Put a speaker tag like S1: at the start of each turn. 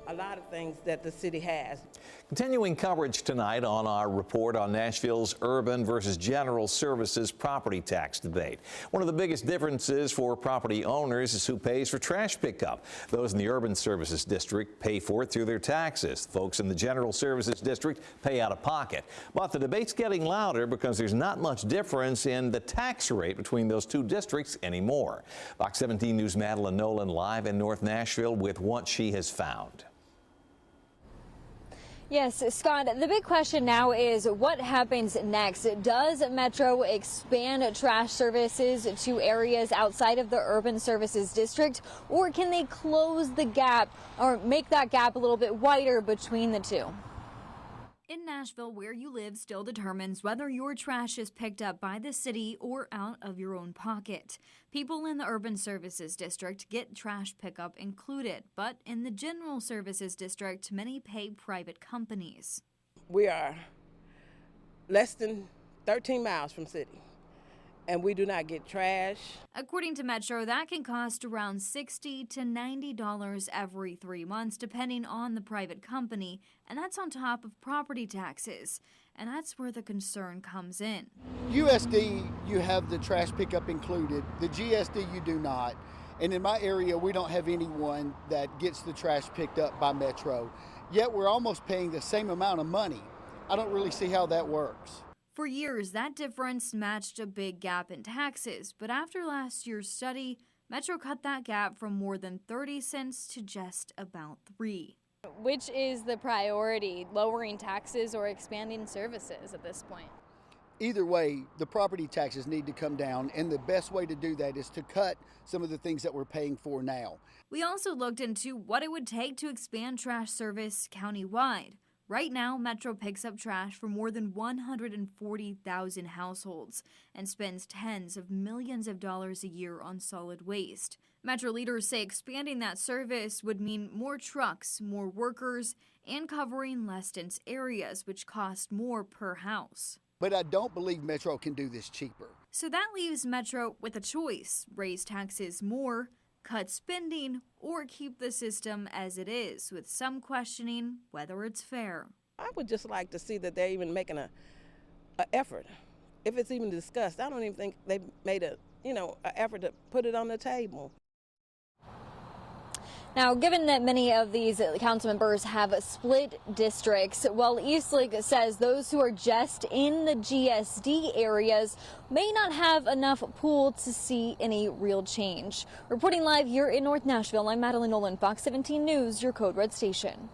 S1: a lot of things that the city has.
S2: Continuing coverage tonight on our report on Nashville's urban versus general services property tax debate. One of the biggest differences for property owners is who pays for trash pickup. Those in the urban services district pay for it through their taxes. Folks in the general services district pay out of pocket. But the debate's getting louder because there's not much difference in the tax rate between those two districts anymore. Fox 17 News' Madeline Nolan live in North Nashville with what she has found.
S3: Yes, Scott, the big question now is what happens next? Does Metro expand trash services to areas outside of the urban services district, or can they close the gap or make that gap a little bit wider between the two?
S4: In Nashville, where you live still determines whether your trash is picked up by the city or out of your own pocket. People in the urban services district get trash pickup included, but in the general services district, many pay private companies.
S1: We are less than 13 miles from city, and we do not get trash.
S4: According to Metro, that can cost around $60 to $90 every 3 months, depending on the private company, and that's on top of property taxes. And that's where the concern comes in.
S5: USD, you have the trash pickup included. The GSD, you do not. And in my area, we don't have anyone that gets the trash picked up by Metro. Yet we're almost paying the same amount of money. I don't really see how that works.
S4: For years, that difference matched a big gap in taxes, but after last year's study, Metro cut that gap from more than 30 cents to just about 3.
S3: Which is the priority, lowering taxes or expanding services at this point?
S5: Either way, the property taxes need to come down, and the best way to do that is to cut some of the things that we're paying for now.
S4: We also looked into what it would take to expand trash service countywide. Right now, Metro picks up trash for more than 140,000 households and spends tens of millions of dollars a year on solid waste. Metro leaders say expanding that service would mean more trucks, more workers, and covering less dense areas, which cost more per house.
S5: But I don't believe Metro can do this cheaper.
S4: So that leaves Metro with a choice: raise taxes more, cut spending, or keep the system as it is, with some questioning whether it's fair.
S1: I would just like to see that they're even making an effort. If it's even discussed, I don't even think they made an effort to put it on the table.
S3: Now, given that many of these council members have split districts, well, Eastlake says those who are just in the GSD areas may not have enough pool to see any real change. Reporting live here in North Nashville, I'm Madeline Nolan, Fox 17 News, your Code Red station.